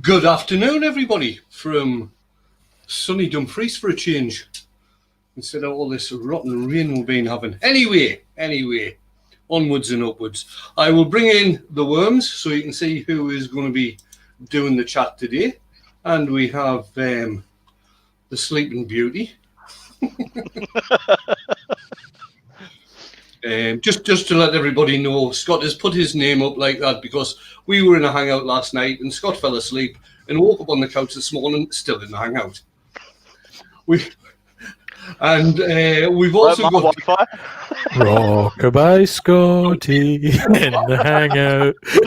Good afternoon, everybody, from sunny Dumfries for a change, instead of all this rotten rain we've been having. Anyway, onwards and upwards. I will bring in the worms so you can see who is going to be doing the chat today. And we have the Sleeping Beauty. Just to let everybody know, Scott has put his name up like that because we were in a hangout last night and Scott fell asleep and woke up on the couch this morning still in the hangout. We've also got Wi-Fi. Rockabye Scotty in the hangout. We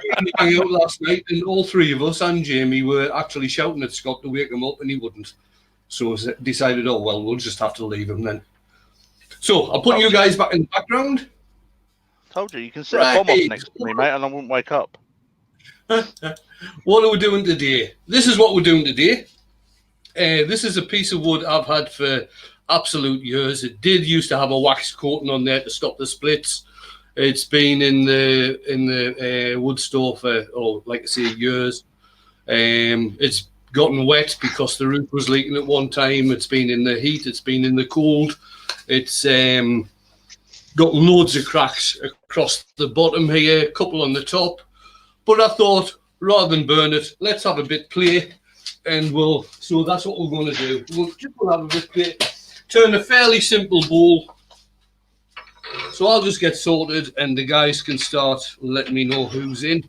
were in the hangout last night and all three of us and Jamie were actually shouting at Scott to wake him up and he wouldn't. So decided, oh well, we'll just have to leave him then. So I'll put you guys back in the background. Told you can set a bomb off next to me, mate, and I wouldn't wake up. What are we doing today? This is what we're doing today. This is a piece of wood I've had for absolute years. It did used to have a wax coating on there to stop the splits. It's been in the wood store for, years. It's gotten wet because the roof was leaking at one time. It's been in the heat. It's been in the cold. It's got loads of cracks across the bottom here, a couple on the top. But I thought, rather than burn it, let's have a bit play. And so that's what we're going to do. We'll have a bit play. Turn a fairly simple bowl. So I'll just get sorted and the guys can start letting me know who's in.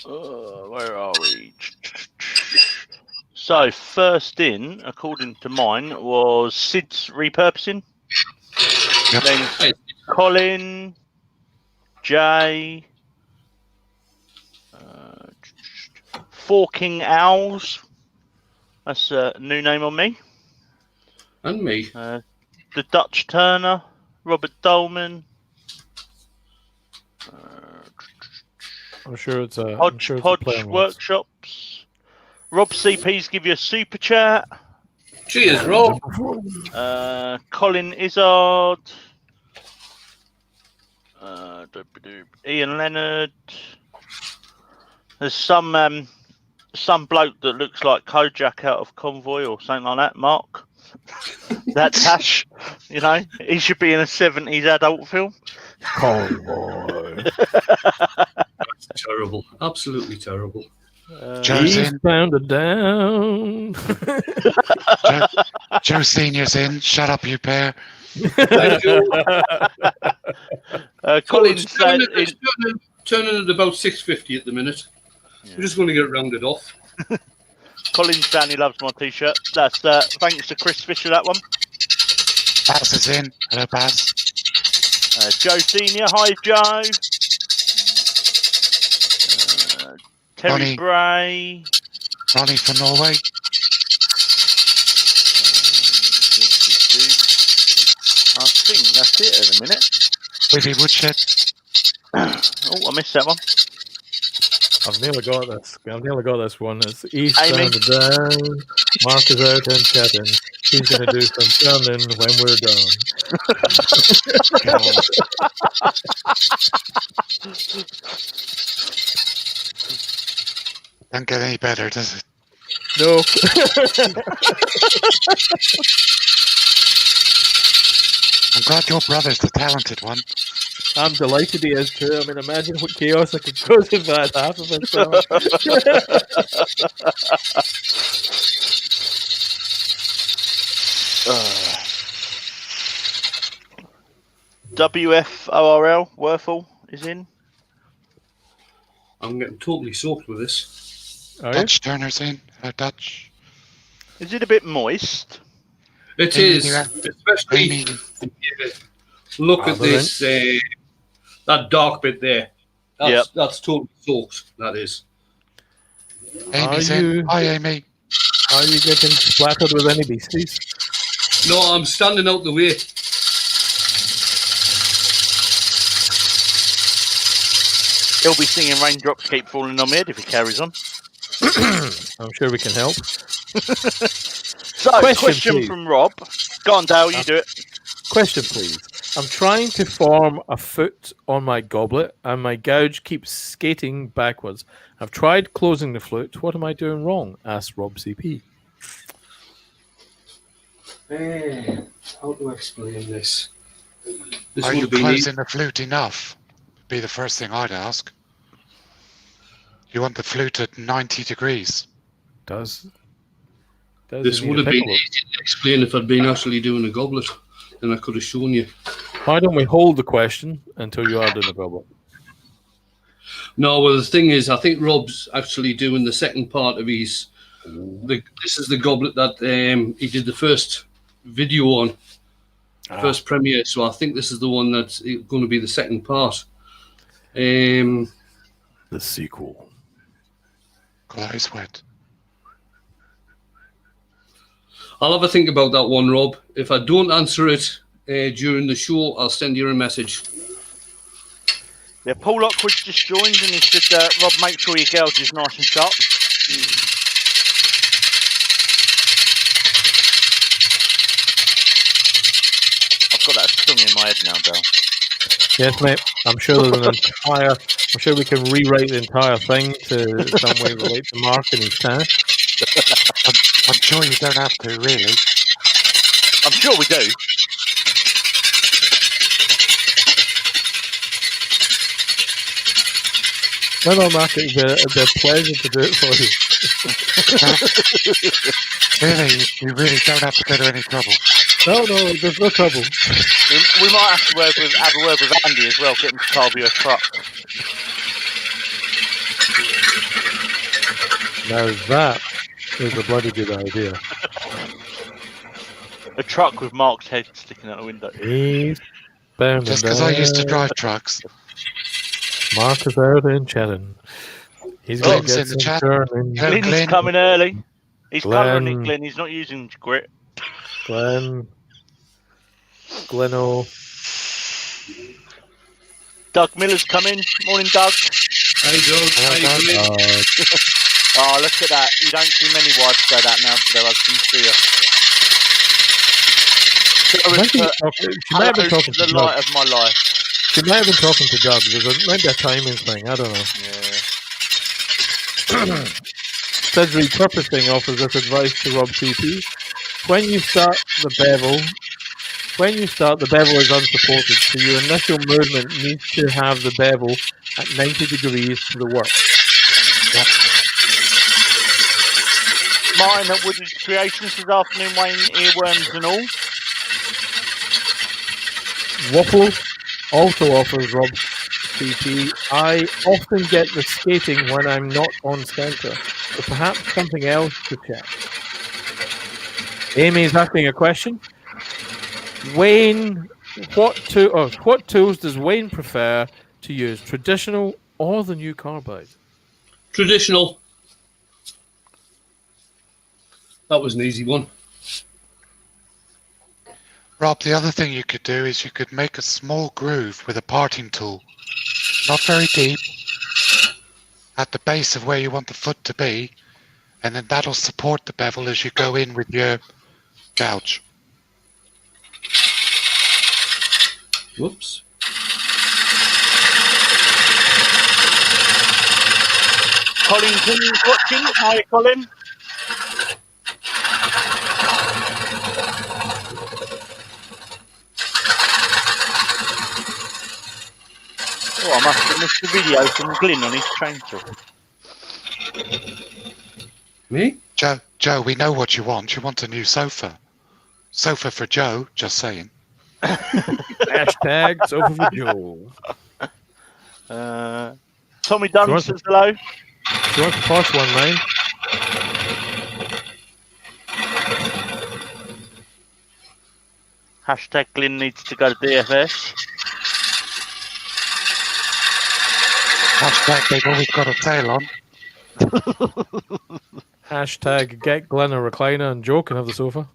Where are we? So, first in, according to mine, was Sid's repurposing. Yep. Then Colin, Jay, Forking Owls. That's a new name on me. And me. The Dutch Turner, Robert Dolman. I'm sure it's a Hodge Workshops. Rob CP's give you a super chat. Cheers, Rob. Colin Izzard. Ian Leonard. There's some bloke that looks like Kojak out of Convoy or something like that, Mark. That's Hash. You know, he should be in a 70s adult film. Convoy. That's terrible. Absolutely terrible. Joe's He's in. bounded down. Joe Senior's in. Shut up, you pair. Colin said, turning at about 6:50 at the minute. Yeah. We're just going to get rounded off. Colin Stanley loves my t-shirt. That's thanks to Chris Fisher, that one. Baz is in. Hello, Baz. Joe Senior, hi Joe. Terry Ronnie. Bray. Ronnie from Norway. I think that's it at the minute. Whitty Woodshed. Oh, I missed that one. I've nearly got this one. It's East Amy. bounded down. Mark is out and chatting. He's going to do some sounding when we're done. Don't get any better, does it? No. I'm glad your brother's the talented one. I'm delighted he is too. I mean, imagine what chaos I could cause if I had half of it. WFORL, Werfel is in. I'm getting totally soaked with this. Are you? Dutch Turner's in. Hello, Dutch. Is it a bit moist? It Amy, is, yeah. especially. Amy. Look at this, that dark bit there. That's totally soaked. That is. Amy's Are in. you- Hi, Amy. Are you getting splattered with any beasties? No, I'm standing out the way. He'll be singing Raindrops Keep Falling on My Head if he carries on. I'm sure we can help. So, Question, question please. from Rob. Go on, Dale, you do it. Question, please. I'm trying to form a foot on my goblet, and my gouge keeps skating backwards. I've tried closing the flute. What am I doing wrong? Asked Rob CP. How to explain this? This Are would you have been closing the flute enough? Be the first thing I'd ask. You want the flute at 90 degrees. This This would have been easy to explain if I'd been actually doing a goblet, then I could have shown you. Why don't we hold the question until you are doing the goblet? No, well, the thing is, I think Rob's actually doing the second part of his. This is the goblet that he did the first video on, first premiere. So I think this is the one that's going to be the second part. The sequel. God, that is wet. I'll have a think about that one, Rob. If I don't answer it during the show, I'll send you a message. Yeah, Paul Lockwood's just joined and he said, Rob, make sure your gouge is nice and sharp. I've got that stung in my head now, Dale. Yes, mate. I'm sure there's an entire. I'm sure we can rewrite the entire thing to some way relate to Mark and his task. I'm sure you don't have to, really. I'm sure we do. No, Mark, it'd be a pleasure to do it for you. Really, you really don't have to go to any trouble. No, there's no trouble. We might have to have a word with Andy as well, get him to carve you a truck. Now that is a bloody good idea. A truck with Mark's head sticking out the window. He's bound. Just because I used to drive trucks. Mark is out in Chellan. He's going to Glenn's get in the some chat. turning. Yeah. Glenn's Glenn. coming early. He's Glenn. covering it, Glenn. He's not using grit. Gleno. Doug Miller's coming. Morning, Doug. Hey, Doug. How you doing? Oh, look at that. You don't see many wives say that now to their husbands, do you? She might have been talking to the Doug. light of my life. She might have been talking to Doug. There's maybe a timing thing. I don't know. Yeah. Says repurposing offers this advice to Rob CP. When you start the bevel is unsupported, so your initial movement needs to have the bevel at 90 degrees to the work. Martin at Woodward's Creations this afternoon, Wayne, earworms and all. Waffle also offers Rob CP. I often get the skating when I'm not on centre, so perhaps something else to check. Amy is asking a question. Wayne, what tools does Wayne prefer to use, traditional or the new carbide? Traditional. That was an easy one. Rob, the other thing you could do is you could make a small groove with a parting tool. Not very deep. At the base of where you want the foot to be. And then that'll support the bevel as you go in with your gouge. Whoops. Colin King's watching. Hi, Colin. Oh, I must have missed the video from Glyn on his chainsaw. Me? Joe, we know what you want. You want a new sofa. Sofa for Joe, just saying. Hashtag sofa for Joe. Tommy Dunn Sure. says hello. Do you want to pass one line? Hashtag Glyn needs to go to DFS. Hashtag they've always got a sale on. Hashtag get Glenn a recliner and Joe can have the sofa.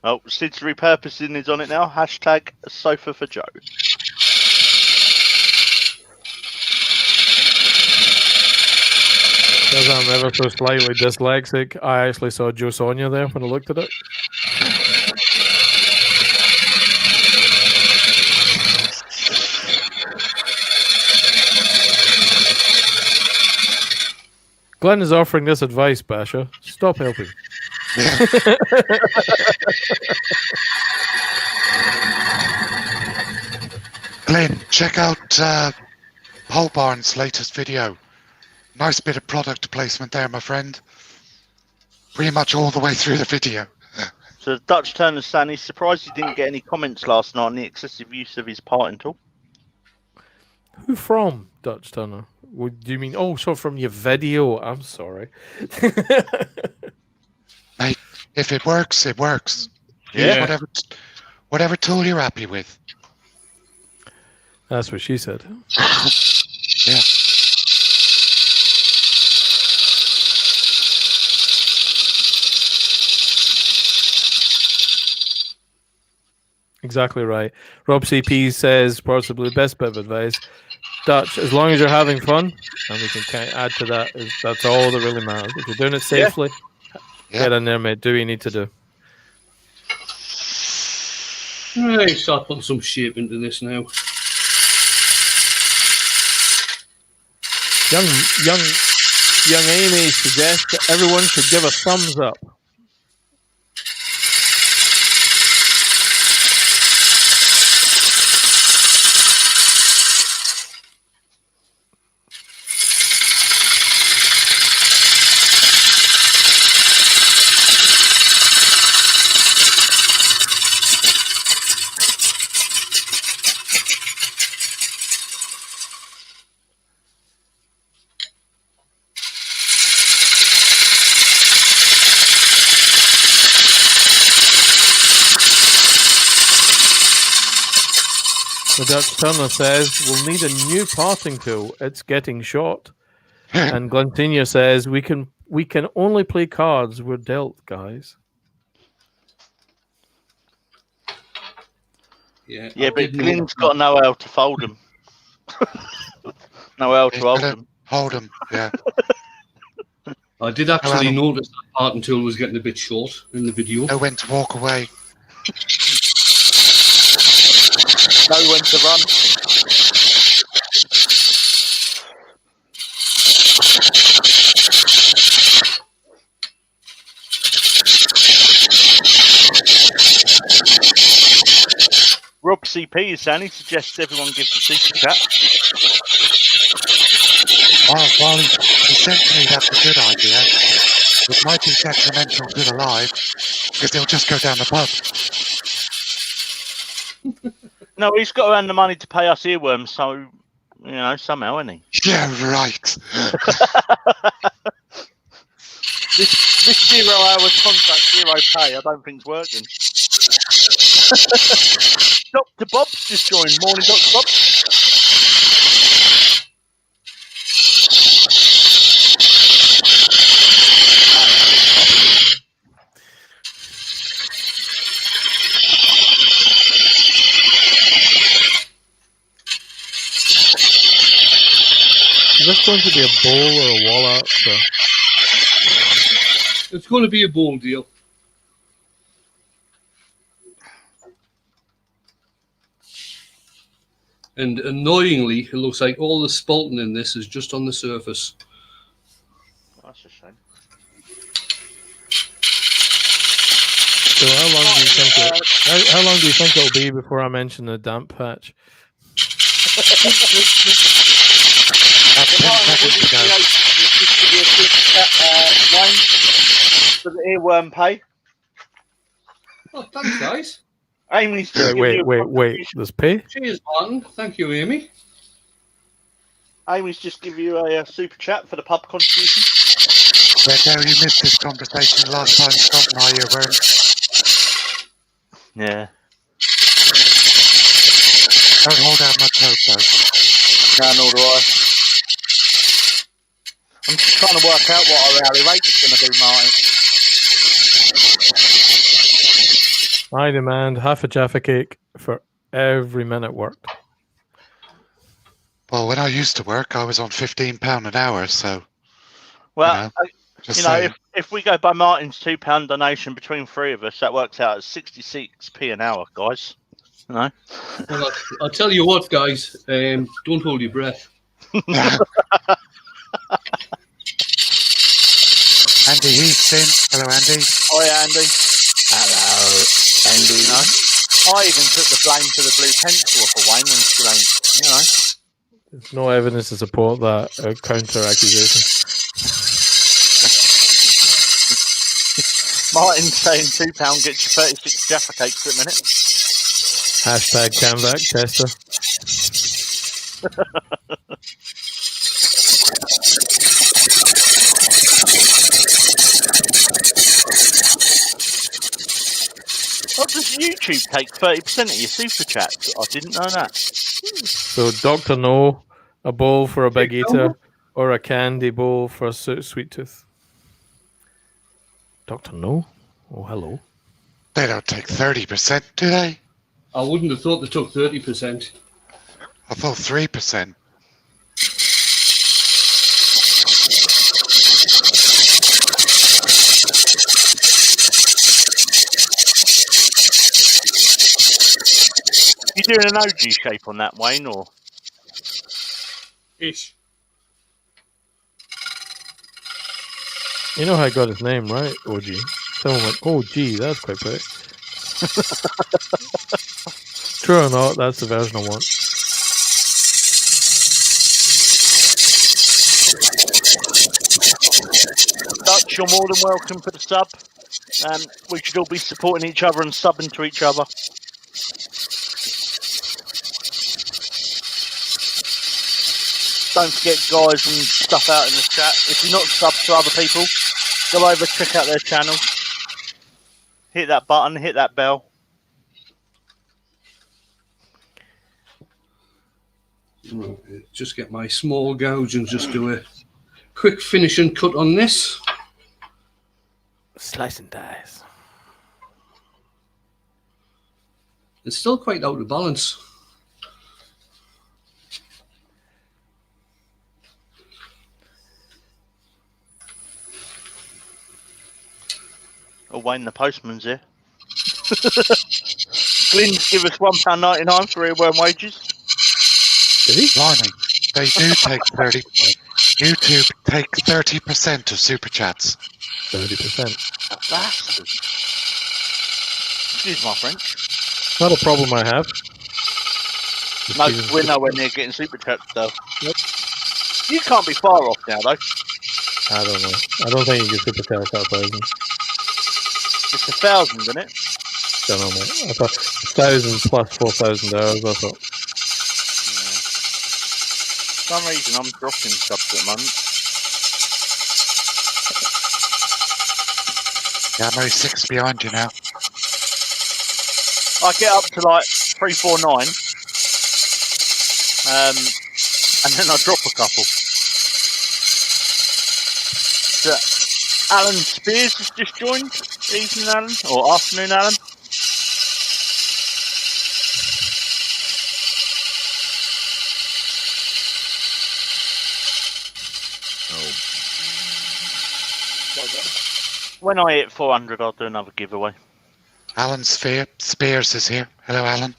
Oh, Sid's repurposing is on it now. Hashtag sofa for Joe. Because I'm ever so slightly dyslexic, I actually saw Joe Sonia there when I looked at it. Glenn is offering this advice, Basha. Stop helping. Yeah. Glenn, check out Paul Barnes' latest video. Nice bit of product placement there, my friend. Pretty much all the way through the video. So Dutch Turner's saying he's surprised he didn't get any comments last night on the excessive use of his parting tool. Who from, Dutch Turner? Do you mean, oh, so from your video? I'm sorry. Mate, if it works, it works. Yeah. Use whatever tool you're happy with. That's what she said. Yeah. Exactly right. Rob CP says possibly the best bit of advice. Dutch, as long as you're having fun, and we can add to that, that's all that really matters. If you're doing it safely, get in there, mate. Do what you need to do. Right, start putting some shape into this now. Young Amy suggests that everyone should give a thumbs up. The Dutch Turner says, we'll need a new parting tool. It's getting short. And Glentina says, we can only play cards we're dealt, guys. Yeah, Yeah, but Glenn's got to know how to fold them. Know how to hold them. Hold them, yeah. I did actually notice that parting tool was getting a bit short in the video. Know when to walk away. Know when to run. Rob CP is saying he suggests everyone gives a super chat. While he said to me that's a good idea, it might be detrimental to the live because they'll just go down the pub. No, he's got to earn the money to pay us earworms, so, you know, somehow, isn't he? Yeah, right. This 0 hours contract, 0 pay, I don't think's working. Dr. Bob's just joined. Morning, Dr. Bob. Is this going to be a bowl or a wall art? So? It's going to be a bowl deal. And annoyingly, it looks like all the spalting in this is just on the surface. That's a shame. So how long do you think how long do you think it'll be before I mention the damp patch? That's 10 seconds to go. Just give you a quick line for the earworm pay. Oh, thanks, guys. Amy's just Wait. There's pay? Cheers, Martin. Thank you, Amy. Amy's just give you a super chat for the pub contribution. Yeah, Gary, you missed this conversation last time Scott and I weren't. Yeah. Don't hold out much hope, though. No, nor do I. I'm just trying to work out what our hourly rate is going to be, Martin. I demand half a Jaffa cake for every minute worked. Well, when I used to work, I was on £15 an hour, so... Well, Just you know, saying. if we go by Martin's £2 donation between three of us, that works out at 66p an hour, guys. You know? Well, I'll tell you what, guys. Don't hold your breath. Andy Heathson. Hello, Andy. Hi, Andy. Hello, Andy. You know? I even took the blame for the blue pencil off of Wayne and still ain't, you know. There's no evidence to support that counter accusation. Martin's saying £2 gets you 36 Jaffa cakes at a minute. Hashtag Canvac tester. What does YouTube take 30% of your super chats? I didn't know that. So Dr. No, a bowl for a big eater, or a candy bowl for a sweet tooth. Dr. No? Oh, hello. They don't take 30%, do they? I wouldn't have thought they took 30%. I thought 3%. You doing an OG shape on that, Wayne, or? Ish. You know how I got his name, right? OG. Someone went, oh, gee, that's quite pretty. True or not, that's the version I want. Dutch, you're more than welcome for the sub. We should all be supporting each other and subbing to each other. Don't forget guys and stuff out in the chat. If you're not subbed to other people, go over, check out their channel. Hit that button, hit that bell. Right, just get my small gouge and just do a quick finish and cut on this. Slice and dice. It's still quite out of balance. Oh, Wayne the postman's here. Glyn's give us £1.99 for earworm wages. Did he? Blimey. They do take 30. YouTube take 30% of super chats. 30%. Bastard. Excuse my French. Not a problem I have. No, we're nowhere near getting super chats though. Yep. You can't be far off now though. I don't know. I don't think you can super chat 1,000. It's 1,000, isn't it? Don't know, mate. I thought 1,000 plus 4,000 hours, I thought. For some reason I'm dropping subs at the moment. Yeah, I'm only 6 behind you now. I get up to like 349, and then I drop a couple. So, Alan Spears has just joined. Evening, Alan, or afternoon, Alan. When I hit 400, I'll do another giveaway. Alan Spears is here. Hello, Alan.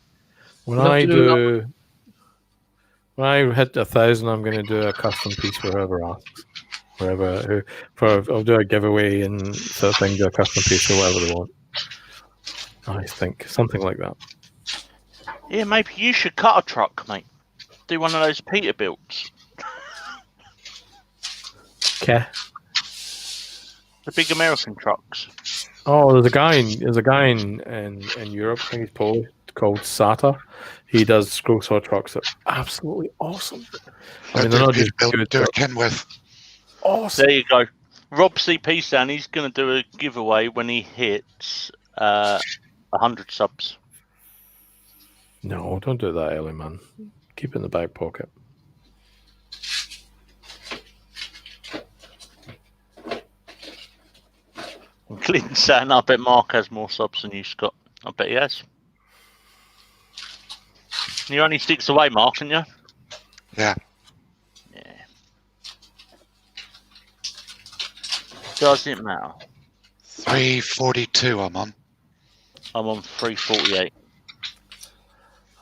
When Not I to do do, when I hit 1,000, I'm going to do a custom piece for whoever asks. I'll do a giveaway and sort of thing, do a custom piece or whatever they want. I think something like that. Yeah, maybe you should cut a truck, mate. Do one of those Peterbilts. Okay. The big American trucks. Oh, there's a guy in Europe, I think he's Polish, called Sata. He does scroll saw trucks that are absolutely awesome. I mean, they're not just good, do a but Kenworth. awesome. There you go. Rob CP saying he's going to do a giveaway when he hits 100 subs. No, don't do that, Ellie, man. Keep it in the back pocket. And Clinton's saying, I bet Mark has more subs than you, Scott. I bet he has. You're only 6 away, Mark, aren't you? Yeah. Yeah. Does it matter? 342 I'm on. I'm on 348.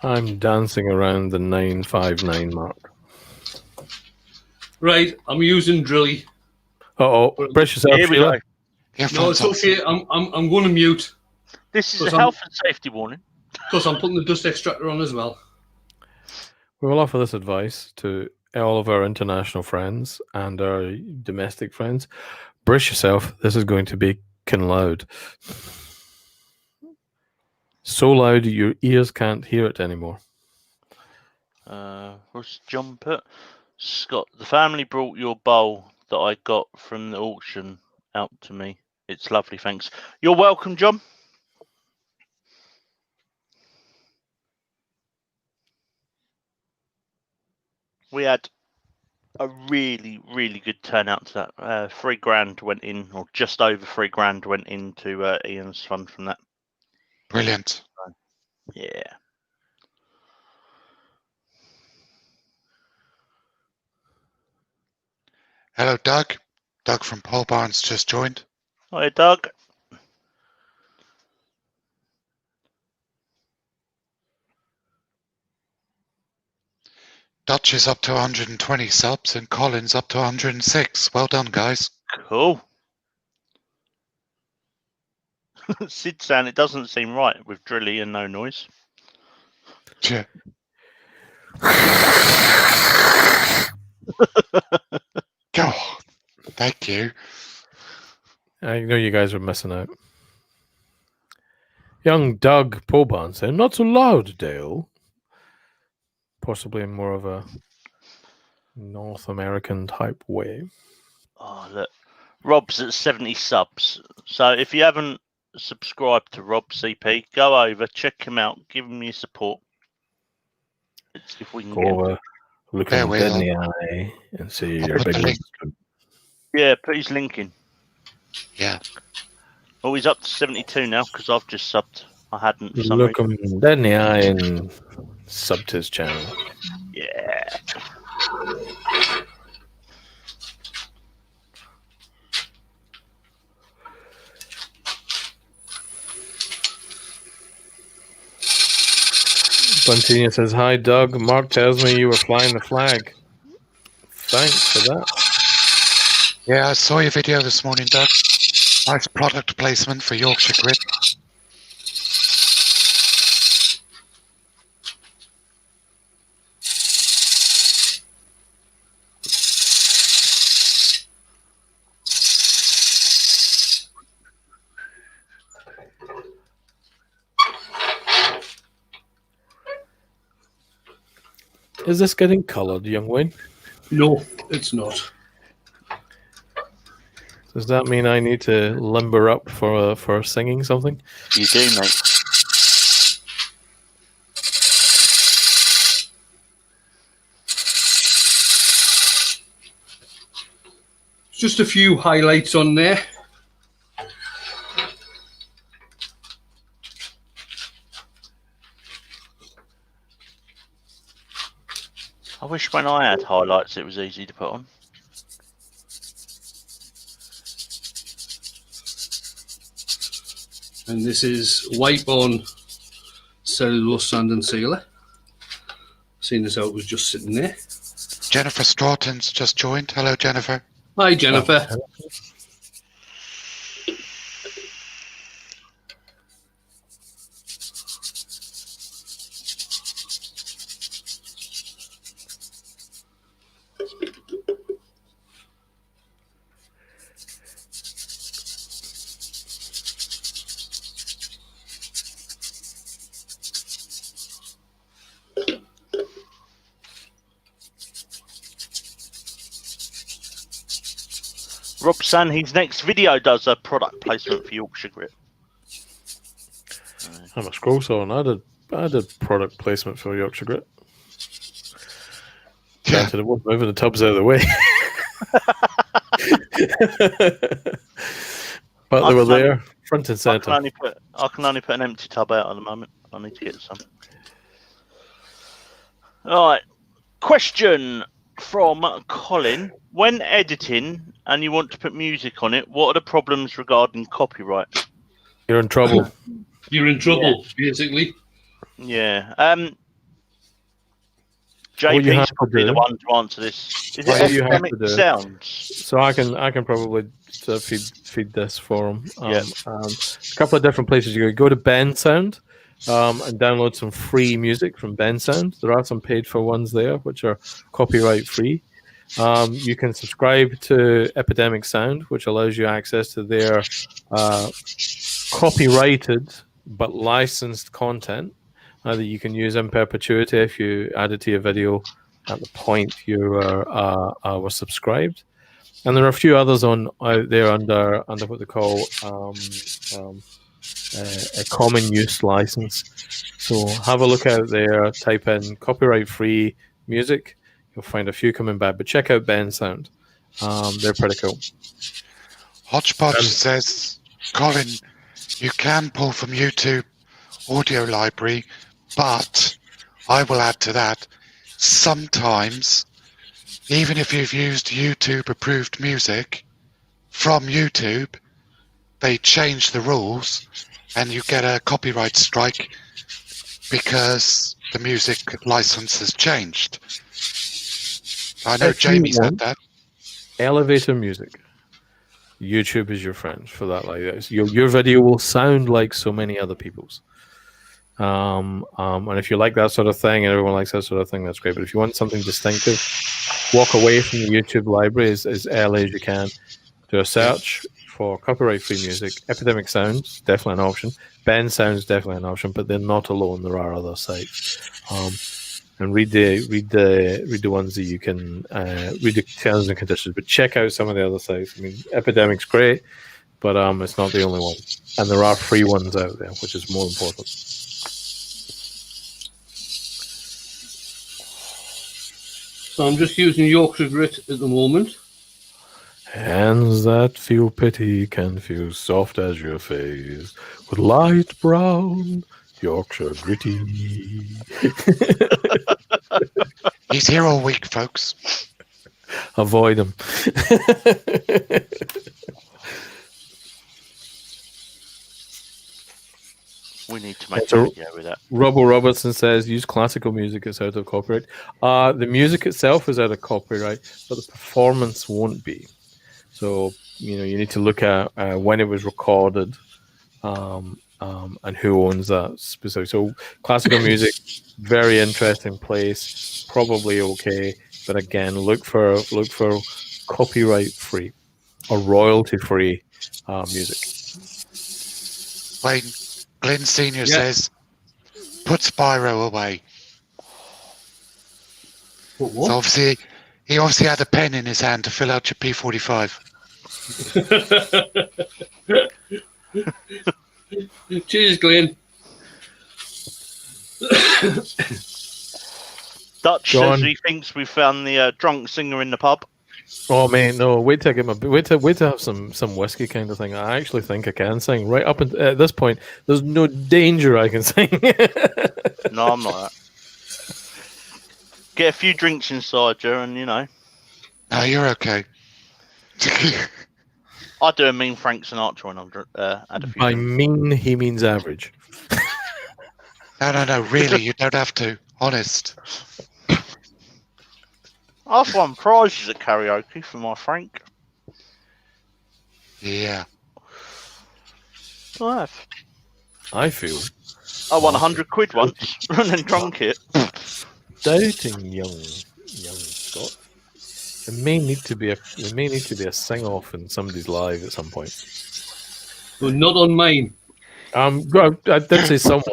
I'm dancing around the 959 mark. Right, I'm using Drilly. Oh, brace yourself, Here we Sheila. go. No, Earphones it's on. okay. I'm going to mute This is Because a health and safety warning. because I'm putting the dust extractor on as well. We will offer this advice to all of our international friends and our domestic friends. Brace yourself. This is going to be loud. So loud your ears can't hear it anymore. What's John put? Scott, the family brought your bowl that I got from the auction out to me. It's lovely, thanks. You're welcome, John. We had a really, really good turnout to that. $3,000 went in, or just over $3,000 went into Ian's fund from that. Brilliant. Yeah. Hello, Doug. Doug from Paul Barnes just joined. Hi, Doug. Dutch is up to 120 subs and Colin's up to 106. Well done, guys. Cool. Sid saying it doesn't seem right with Drilly and no noise. Yeah. Oh, thank you. I know you guys are missing out. Young Doug Poban saying, not so loud, Dale. Possibly in more of a North American type way. Oh, look. Rob's at 70 subs. So if you haven't subscribed to Rob CP, go over, check him out, give him your support. Let's see if we can Go get over, look There him we dead are. in the eye and say I'll you're put the big. link. Yeah, put his link in. Yeah. Oh, he's up to 72 now because I've just subbed. I hadn't. For some Look reason. him dead in the eye and sub to his channel. Yeah. Buntinia says, hi, Doug. Mark tells me you were flying the flag. Thanks for that. Yeah, I saw your video this morning, Doug. Nice product placement for Yorkshire Grit. Is this getting coloured, young Wayne? No, it's not. Does that mean I need to limber up for singing something? You do, mate. Just a few highlights on there. I wish when I had highlights it was easy to put on. And this is wipe on cellulose sand and sealer. Seeing as how it was just sitting there. Jennifer Strawton's just joined. Hello, Jennifer. Hi, Jennifer. Rob saying his next video does a product placement for Yorkshire Grit. I'm a scroll saw and I did product placement for Yorkshire Grit. Yeah. Granted, it was moving the tubs out of the way. But they were there, front and I centre. can only put an empty tub out at the moment. I need to get some. All right. Question from Colin. When editing and you want to put music on it, what are the problems regarding copyright? You're in trouble. You're in trouble, basically. Yeah. What you have JP's to probably the do- one to answer this. Is What it you have Epidemic to do- Sounds? So I can probably feed this for him. Yeah. A couple of different places you go to Ben Sound and download some free music from Ben Sound. There are some paid for ones there which are copyright free. You can subscribe to Epidemic Sound, which allows you access to their copyrighted but licensed content that you can use in perpetuity if you add it to your video at the point you were subscribed. And there are a few others out there under what they call a common use license. So have a look out there, type in copyright free music. You'll find a few coming back, but check out Ben Sound. They're pretty cool. Hodgepodge says, Colin, you can pull from YouTube audio library, but I will add to that, sometimes, even if you've used YouTube approved music from YouTube, they change the rules and you get a copyright strike because the music license has changed. I know If you Jamie said want- that. Elevator music. YouTube is your friend for that. Like this. Your video will sound like so many other people's. And if you like that sort of thing, and everyone likes that sort of thing, that's great. But if you want something distinctive, walk away from the YouTube library as early as you can. Do a search for copyright-free music. Epidemic Sounds, definitely an option. Ben Sounds, definitely an option. But they're not alone. There are other sites. And read the ones that you can read the terms and conditions. But check out some of the other sites. I mean, Epidemic's great, but it's not the only one. And there are free ones out there, which is more important. So I'm just using Yorkshire Grit at the moment. Hands that feel pity can feel soft as your face with light brown Yorkshire gritty. He's here all week, folks. Avoid him. We need to make That's a- a video with that. Robbo Robertson says use classical music, it's out of copyright. The music itself is out of copyright, but the performance won't be. So, you need to look at when it was recorded and who owns that specific. So classical music, very interesting place, probably okay, but again, look for copyright free or royalty free music. Wayne, Glenn Senior Yeah. says, put Spyro away. What? So obviously, he obviously had a pen in his hand to fill out your P45. Cheers, Glenn. Dutch John. says he thinks we found the drunk singer in the pub. Oh man, no! Wait till I get wait to have some whiskey kind of thing. I actually think I can sing. Right up at this point, there's no danger I can sing. No, I'm not that. Get a few drinks inside you, and No, you're okay. I do a mean Frank Sinatra when I'm had a few. By drinks. mean, he means average. No, really, you don't have to. Honest. I've won prizes at karaoke for my Frank. Yeah. I have. I feel I won £100 once and then drunk it. doubting young Scott. There may need to be a sing off in somebody's live at some point. But not on mine. I did say someone.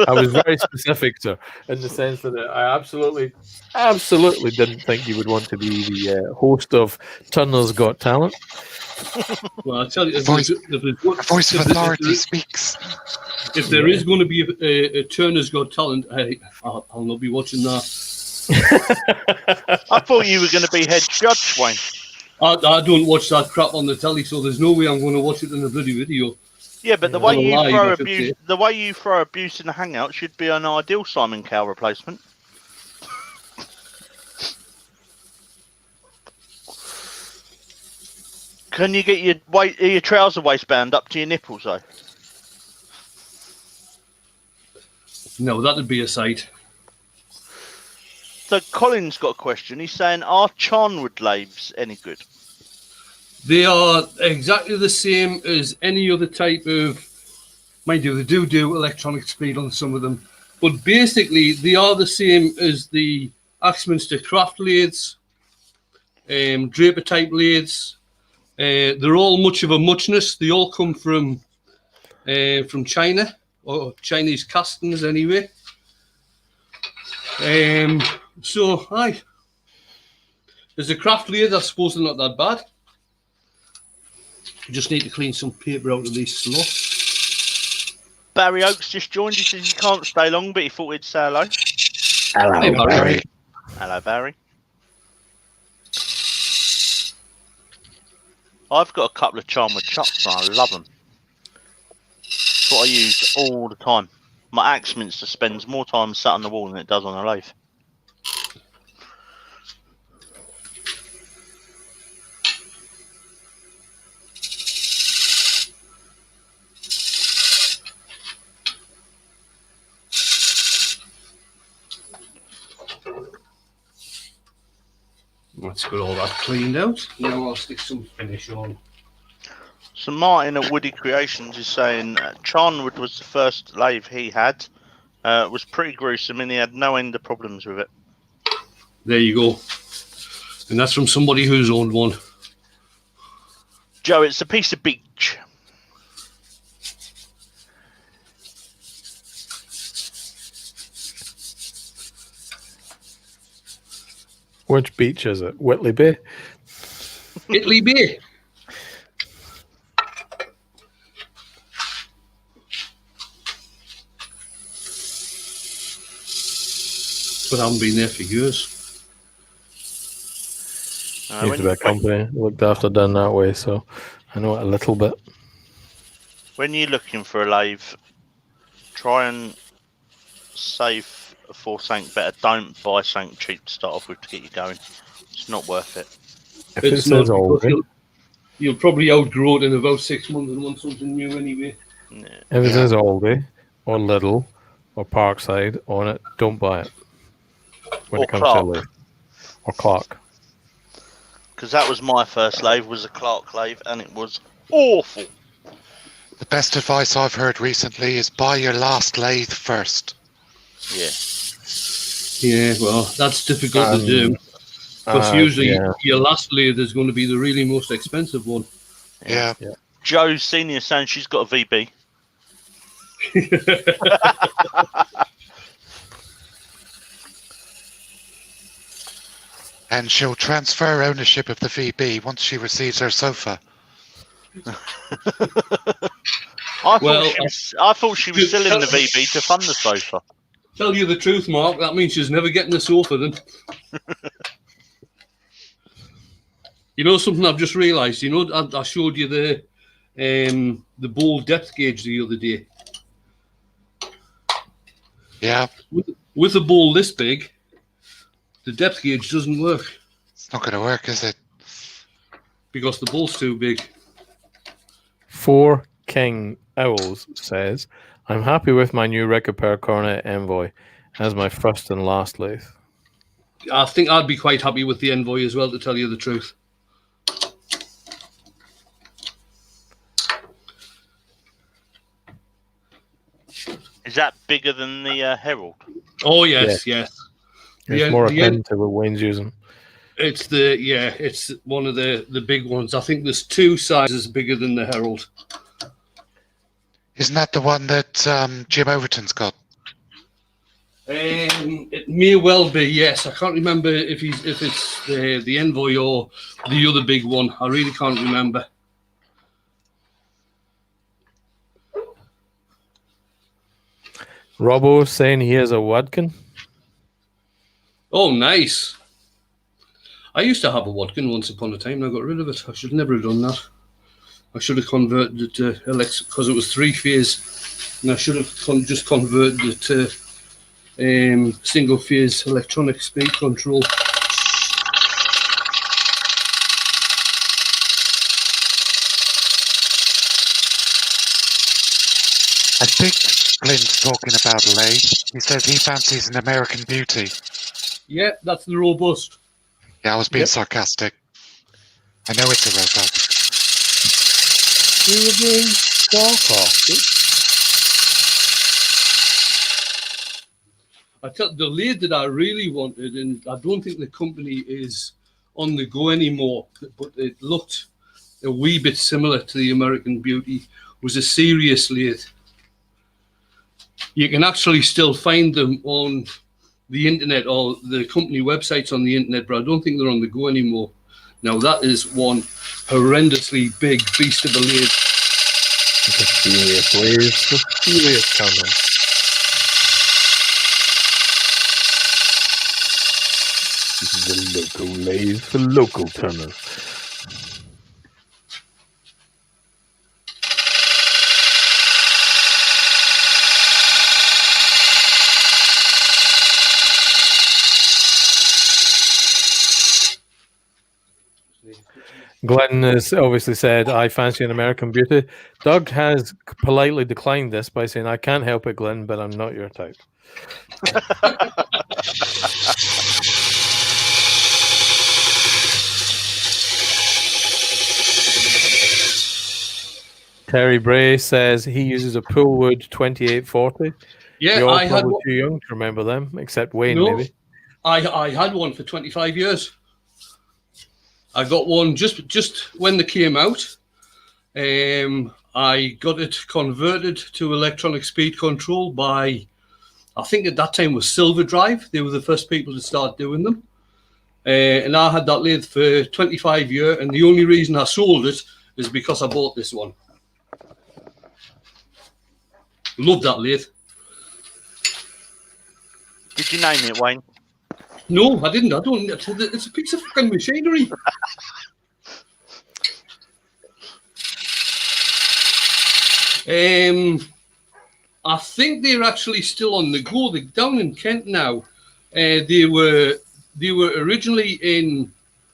I was very specific, sir, in the sense that I absolutely didn't think you would want to be the host of Turner's Got Talent. Well, I tell you, A voice of authority speaks. if there is going to be a Turner's Got Talent, I'll not be watching that. I thought you were going to be head judge, Wayne. I don't watch that crap on the telly, so there's no way I'm going to watch it in a bloody video. Yeah, but the Well, way you live, throw I should abuse, say. the way you throw abuse in the hangout should be an ideal Simon Cowell replacement. Can you get your trouser waistband up to your nipples though? No, that'd be a sight. So Colin's got a question. He's saying, are Charnwood lathes any good? They are exactly the same as any other type of. Mind you, they do electronic speed on some of them, but basically they are the same as the Axminster craft lathes, Draper type lathes. They're all much of a muchness. They all come from China, or Chinese castings anyway. So, aye. As a craft lathe, I suppose they're not that bad. You just need to clean some paper out of these slots. Barry Oakes just joined. He says he can't stay long, but he thought he'd say hello. Hello, Hey, Barry. Hello, Barry. I've got a couple of Charnwood chucks and I love them. It's what I use all the time. My Axminster spends more time sat on the wall than it does on a lathe. Let's get all that cleaned out. Now I'll stick some finish on. So Martin at Woody Creations is saying Charnwood was the first lathe he had. It was pretty gruesome and he had no end of problems with it. There you go. And that's from somebody who's owned one. Joe, it's a piece of beach. Which beach is it? Whitley Bay? Italy Bay. But I haven't been there for years. Used to be a company looked after done that way, so I know it a little bit. When you're looking for a lathe, try and save for something better. Don't buy something cheap to start off with to get you going. It's not worth it. If it It's says not, old, because you'll probably outgrow it in about 6 months and want something new anyway. Yeah. if it says Aldi or Lidl or Parkside on it, don't buy it. When Or it comes Clark. to lathe. Or Clark. Because that was my first lathe, was a Clark lathe, and it was awful. The best advice I've heard recently is buy your last lathe first. Yeah. Yeah, well, that's difficult to do. Because usually your last lathe is going to be the really most expensive one. Yeah. Joe Senior saying she's got a VB. And she'll transfer ownership of the VB once she receives her sofa. I thought she was selling the VB to fund the sofa. Tell you the truth, Mark, that means she's never getting a sofa then. You know something I've just realised? You know, I showed you the bowl depth gauge the other day. Yeah. With a bowl this big, the depth gauge doesn't work It's not going to work, is it? because the bowl's too big. 4 King Owls says, I'm happy with my new Recapair Coronet Envoy as my first and last lathe. I think I'd be quite happy with the Envoy as well, to tell you the truth. Is that bigger than the Herald? Oh, yes, yes. It's more akin to what Wayne's using. It's one of the big ones. I think there's 2 sizes bigger than the Herald. Isn't that the one that Jim Overton's got? It may well be, yes. I can't remember if it's the Envoy or the other big one. I really can't remember. Robbo saying he has a Wadkin. Oh, nice. I used to have a Wadkin once upon a time and I got rid of it. I should never have done that. I should have converted it to because it was 3-phase, and I should have just converted it to single-phase electronic speed control. I think Glenn's talking about a lathe. He says he fancies an American Beauty. Yeah, that's the robust. Yeah, I was being Yep. sarcastic. I know it's a robot. We were being sarcastic. I tell the lathe that I really wanted, and I don't think the company is on the go anymore, but it looked a wee bit similar to the American Beauty, was a Sirius lathe. You can actually still find them on the internet or the company websites on the internet, but I don't think they're on the go anymore. Now that is one horrendously big beast of a lathe. It's a serious lathe. It's a serious tunnel. This is a local lathe for local tunnels. Glenn has obviously said, I fancy an American Beauty. Doug has politely declined this by saying, I can't help it, Glenn, but I'm not your type. Terry Bray says he uses a Poolwood 2840. Yeah, You're I had probably one. too young to remember them, except Wayne, No. maybe. I had one for 25 years. I got one just when they came out. I got it converted to electronic speed control by, I think at that time was Silver Drive. They were the first people to start doing them. And I had that lathe for 25 years, and the only reason I sold it is because I bought this one. Love that lathe. Did you name it, Wayne? No, I didn't. I don't. It's a piece of fucking machinery. I think they're actually still on the go. They're down in Kent now. They were originally in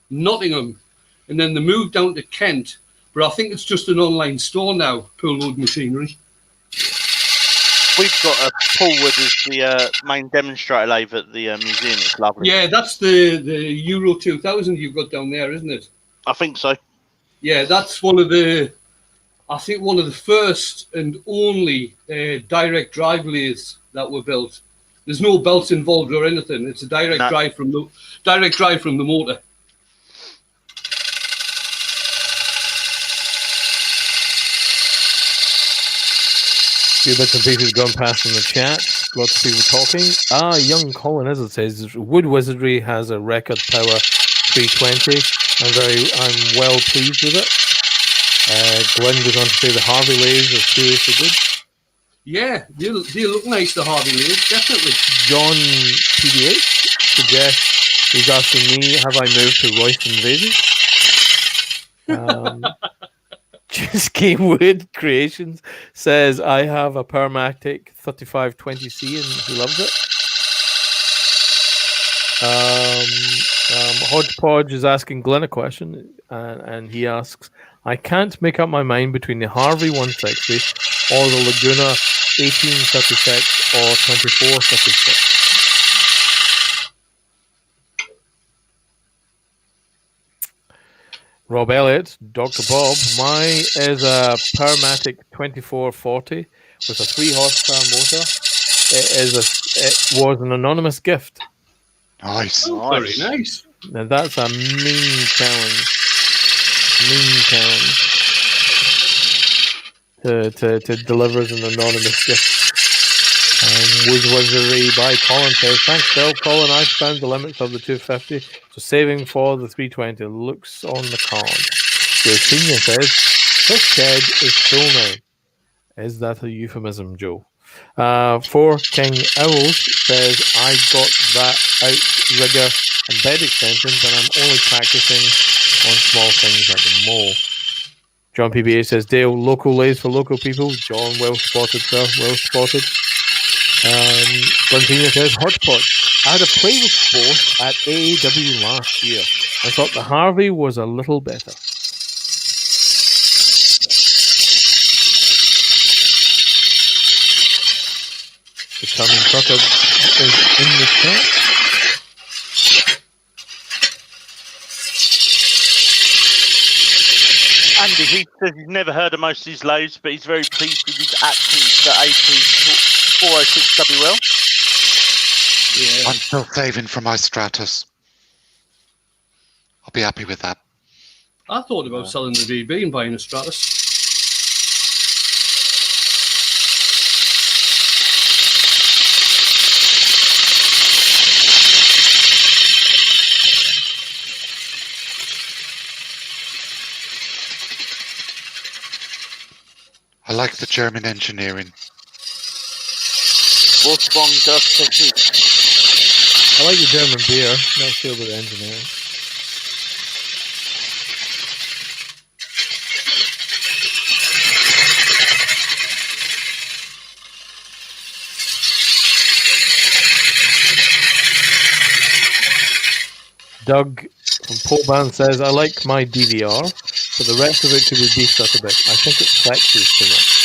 Nottingham, and then they moved down to Kent. But I think it's just an online store now. Poolwood Machinery. We've got a Poolwood as the main demonstrator lathe at the museum. It's lovely. Yeah, that's the Euro 2000 you've got down there, isn't it? I think so. Yeah, that's one of the first and only direct drive lathes that were built. There's no belts involved or anything. It's a direct drive from the motor. Few bits and pieces gone past in the chat. Lots of people talking. Young Colin Izzard says Wood Wizardry has a record power 320. I'm well pleased with it. Glenn goes on to say the Harvey lathes are seriously good. Yeah, they look nice, the Harvey lathes, definitely. John PDH suggests he's asking me, have I moved to Royston Vasion? Just Game Wood Creations says I have a Permatic 3520C and he loves it. Hodgepodge is asking Glenn a question and he asks, I can't make up my mind between the Harvey 160 or the Laguna 1836 or 2436. Rob Elliott, Dr. Bob, mine is a Permatic 2440 with a 3 horsepower motor. It was an anonymous gift. Nice. Oh, very nice. Now that's a mean challenge. To deliver as an anonymous gift. Wood Wizardry by Colin says, thanks Bill. Colin, I've found the limits of the 250, so saving for the 320 looks on the card. Joe Senior says, this shed is full now. Is that a euphemism, Joe? For King Owls says, I got that outrigger and bed extension, but I'm only practicing on small things at the mall. John PBA says, Dale, local lathes for local people. John, well spotted, sir, well spotted. Glentina says, Hodgepodge, I had a play with both at AAW last year. I thought the Harvey was a little better. Turning Trucker is in the chat. Andy, he says he's never heard of most of these loads, but he's very pleased with his actions for AP406WL. Yeah. I'm still saving for my Stratus. I'll be happy with that. I thought about selling the VB and buying a Stratus. I like the German engineering. What's wrong, Dust Technique? I like the German beer. Not sure about the engineering. Doug from Poleban says, I like my DVR, but the rest of it could be beefed up a bit. I think it flexes too much.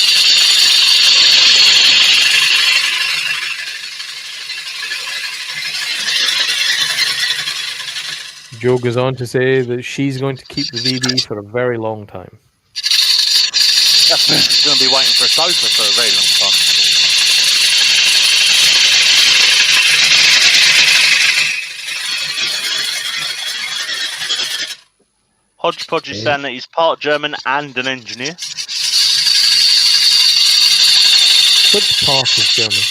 Joe goes on to say that she's going to keep the VB for a very long time. She's going to be waiting for a sofa for a very long time. Hodgepodge is saying that he's part German and an engineer. Which part is German?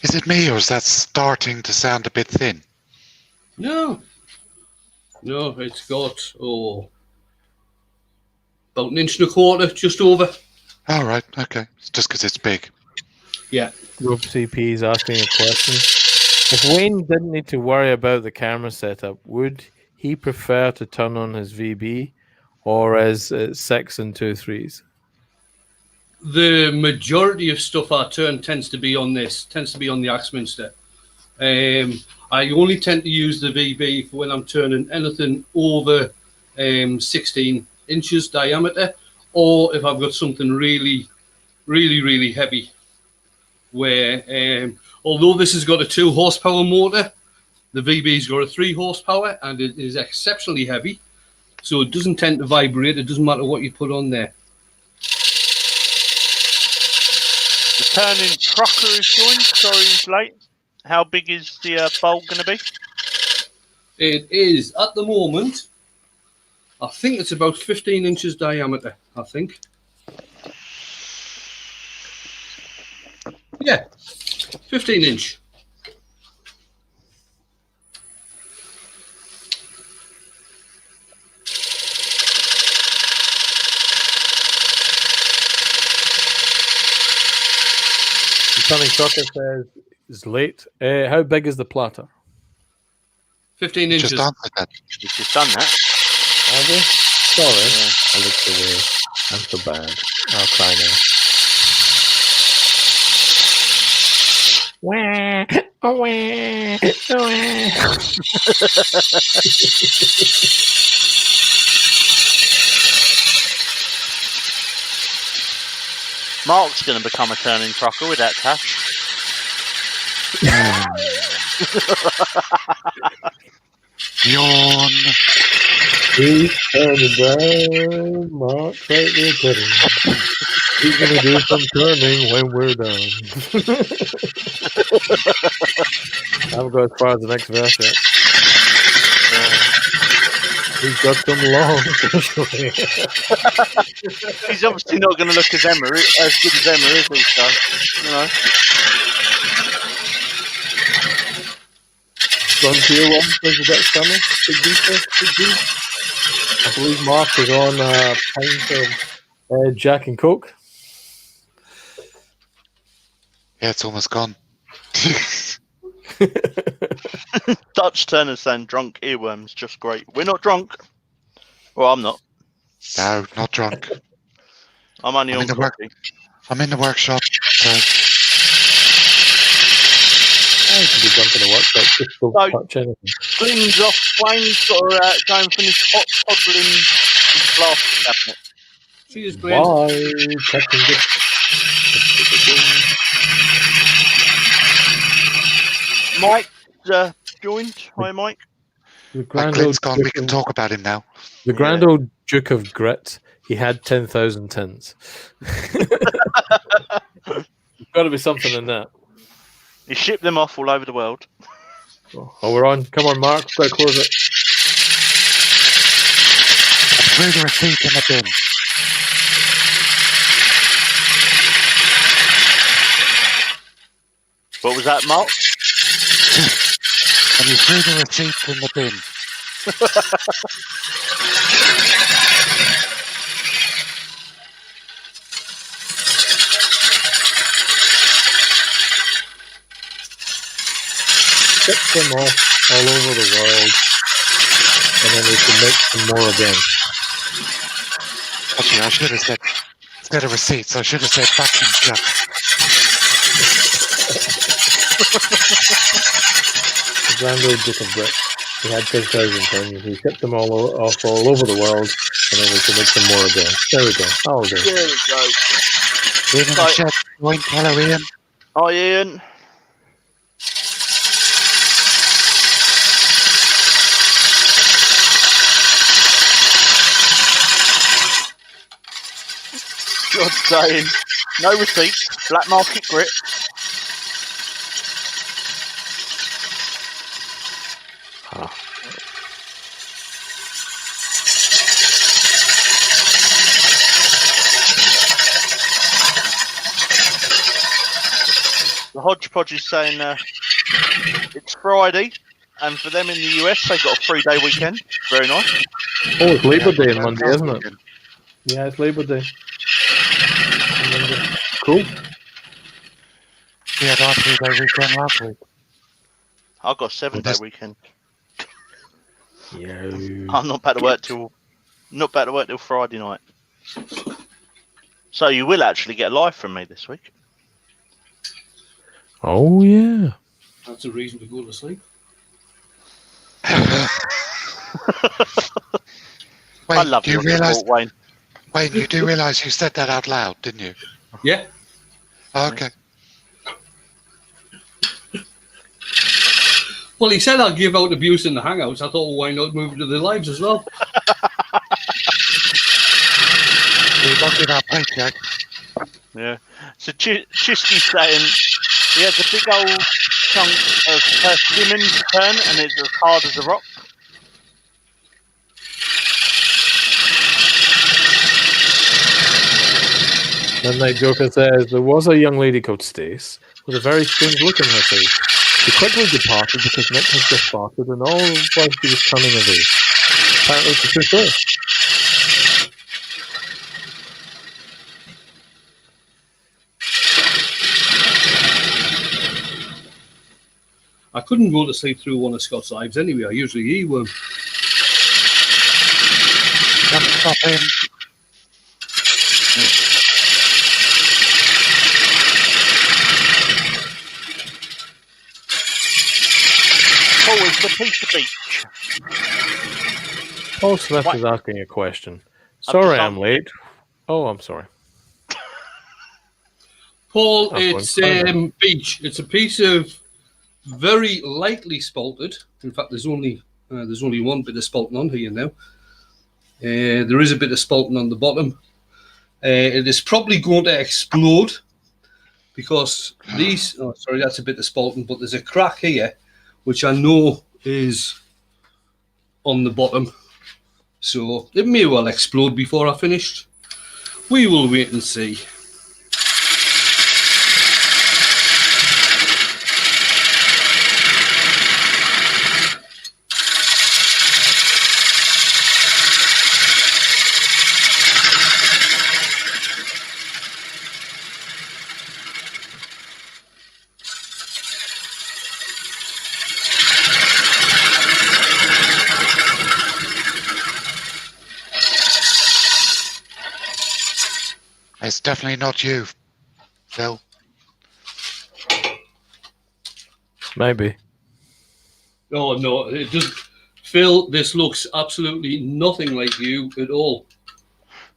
Is it me, or is that starting to sound a bit thin? No. No, it's got, about an inch and a quarter, just over. All right, okay. It's just because it's big. Yeah. Rope CP is asking a question. If Wayne didn't need to worry about the camera setup, would he prefer to turn on his VB or as 6 and 2 3s? The majority of stuff I turn tends to be on the Axminster. I only tend to use the VB for when I'm turning anything over 16 inches diameter, or if I've got something really, really, really heavy. Where, although this has got a 2 horsepower motor, the VB's got a 3 horsepower, and it is exceptionally heavy, so it doesn't tend to vibrate. It doesn't matter what you put on there. The turning trucker is joined. Sorry he's late. How big is the bowl going to be? It is, at the moment, I think it's about 15 inches diameter, I think. Yeah, 15 inch. Turning Trucker says it's late. How big is the platter? 15 inches. Just answered that. You've just done that. Have we? Sorry. I looked away. I'm so bad. I'll cry now. Wah, oh, wah, oh, wah. Mark's going to become a turning trucker with that cash. Yawn. He's turning down. Mark's right there turning. He's going to do some turning when we're done. I haven't got as far as the next verse yet. He's got some long. He's obviously not going to look as good as Emma, is he? So, you know. Frontier one says the Dutch summer. Big beef, big beef. I believe Mark is on a pint of Jack and Coke. Yeah, it's almost gone. Dutch Turner saying drunk earworms, just great. We're not drunk. Well, I'm not. No, not drunk. I'm only I'm on in the work- coffee. I'm in the workshop. So I can be drunk in the workshop. Just don't No. touch anything. Glenn's off. Wayne's got to go and finish hot toddling his glass cabinet. Cheers, Glenn. Bye, Captain Dick. Mike joined. Hi, Mike. The like grand Glenn's old gone, we Duke can of- talk about him now. The grand Yeah. old Duke of Grit. He had 10,000 tins. There's got to be something in that. He shipped them off all over the world. Oh, we're on. Come on, Mark. Got to close it. Threw the receipt in the bin. What was that, Mark? And he threw the receipt in the bin. Ship them off all over the world. And then we can make some more again. Actually, I should have said, instead of receipts, I should have said vacuum truck. The grand old Duke of Grit. He had 10,000 tins. He shipped them off all over the world. And then we can make some more again. There we go. That'll do. There we go. Ian in the Right. shed. Join Keller, Ian. Hi, Ian. God saying, no receipt, black market grit. Ah. The hodgepodge is saying it's Friday, and for them in the US, they've got a 3-day weekend. Very nice. Oh, it's Labor Day on Yeah, Monday, isn't it? Yeah, it's Labor Day. Cool. We had our 3-day weekend last week. I've got a 7-day Well, weekend. Yeah. I'm not back to work till Friday night. So you will actually get a live from me this week. Oh, yeah. That's a reason to go to sleep. I Wayne, love do you your realise? support, Wayne. Wayne, you do realise you said that out loud, didn't you? Yeah. Oh, okay. Well, he said I'll give out abuse in the Hangouts. I thought, well, why not move to the lives as well? We won't give our paycheck. Yeah. So Chisky's saying he has a big old chunk of persimmon to turn, and it's as hard as a rock. Midnight Joker says there was a young lady called Stace with a very strange look in her face. She quickly departed because Nick had just farted, and all while she was turning away. Apparently, it's a true story. I couldn't go to sleep through one of Scott's lives anyway. I usually eat one. Don't stop him. Oh, it's the piece of beach. Paul Smith What? is asking a question. I've Sorry, just I'm late. Oh, I'm sorry. Paul, Oh, it's fine. beach. It's a piece of very lightly spalted. In fact, there's only one bit of spalting on here now. There is a bit of spalting on the bottom. It is probably going to explode because these. Oh, sorry, that's a bit of spalting, but there's a crack here, which I know is on the bottom. So it may well explode before I finished. We will wait and see. It's definitely not you, Phil. Maybe. Oh no, it doesn't. Phil, this looks absolutely nothing like you at all.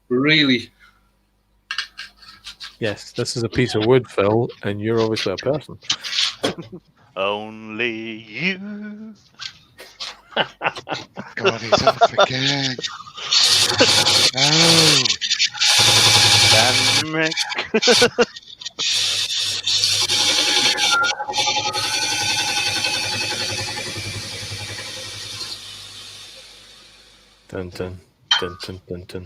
Really. Yes, this is a piece of wood, Phil, and you're obviously a person. Only you. God, he's off again. No. Damn it. Dun, dun, dun, dun, dun, dun.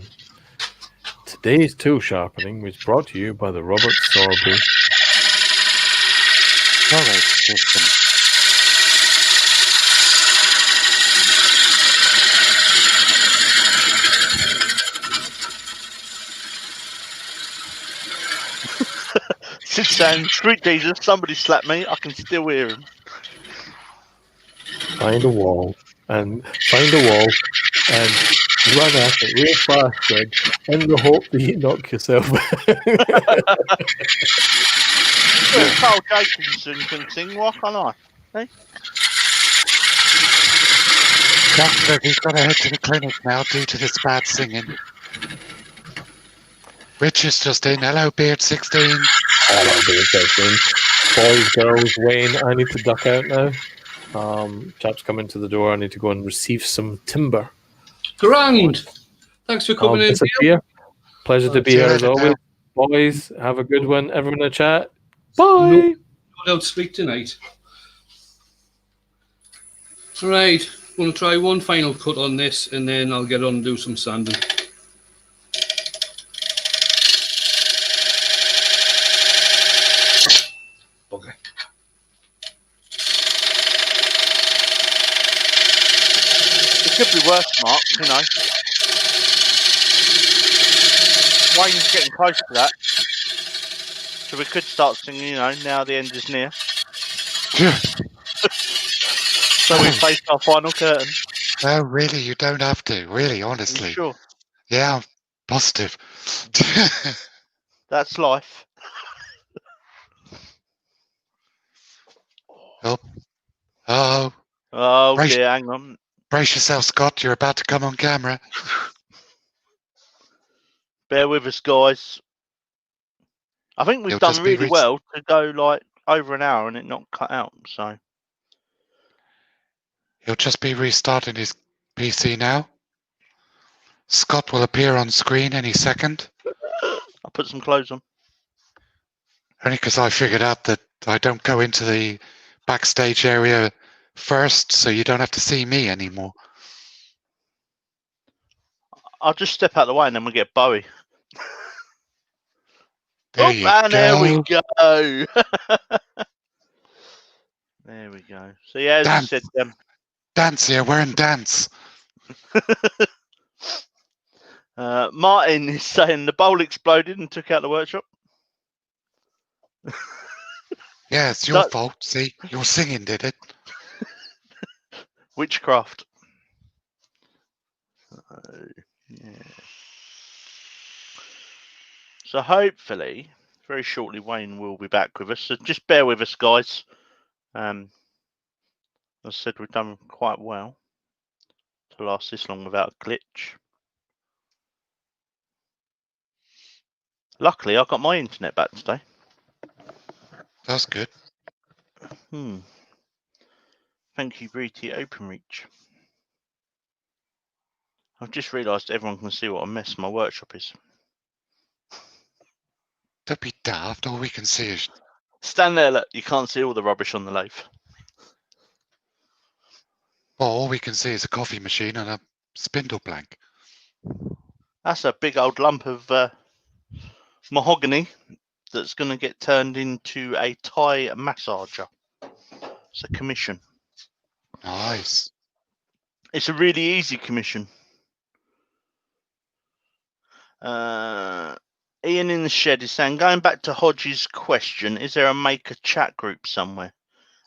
Today's tool sharpening was brought to you by the Robert Sorby. Storage system. Sid saying, "Sweet Jesus, somebody slapped me. I can still hear him." Find a wall and run at it real fast, Greg, in the hope that you knock yourself Carl Jacobson can sing. Why can't I? Doctor, he's got to head to the clinic now due to this bad singing. Rich is just in. Hello, Beard 16. Hello, Beard 16. Boys, girls, Wayne, I need to duck out now. Chaps coming to the door. I need to go and receive some timber. Grand. Thanks for coming in. Disappear. Pleasure to be See you here as later, always. Boys, have a good one. Everyone in the chat. Bye. Don't speak tonight. Right, I'm going to try one final cut on this and then I'll get on and do some sanding. Okay. It could be worse, Mark, you know. Wayne's getting close to that. So we could start singing, you know, now the end is near. So we face our final curtain. No, really, you don't have to. Really, honestly. Sure. Yeah, I'm positive. That's life. Oh, Oh Right. dear, hang on. brace yourself, Scott. You're about to come on camera. Bear with us, guys. I think we've You'll done just be really rich. well to go like over an hour and it not cut out. So He'll just be restarting his PC now. Scott will appear on screen any second. I'll put some clothes on. Only because I figured out that I don't go into the backstage area first, so you don't have to see me anymore. I'll just step out of the way and then we'll get Bowie. There you and there we go. go. There we go. So yeah, as I Damn. said, Dance here, we're in dance. Martin is saying the bowl exploded and took out the workshop. Yeah, it's your That- fault. See, your singing did it. Witchcraft. Yeah. So hopefully, very shortly, Wayne will be back with us. So just bear with us, guys. As I said, we've done quite well to last this long without a glitch. Luckily, I got my internet back today. That's good. Thank you, BT OpenReach. I've just realised everyone can see what a mess my workshop is. Don't be daft. All we can see is Stand there, look. You can't see all the rubbish on the lathe. all we can see is a coffee machine and a spindle blank. That's a big old lump of mahogany that's going to get turned into a Thai massager. It's a commission. Nice. It's a really easy commission. Ian in the shed is saying, going back to Hodge's question, is there a maker chat group somewhere?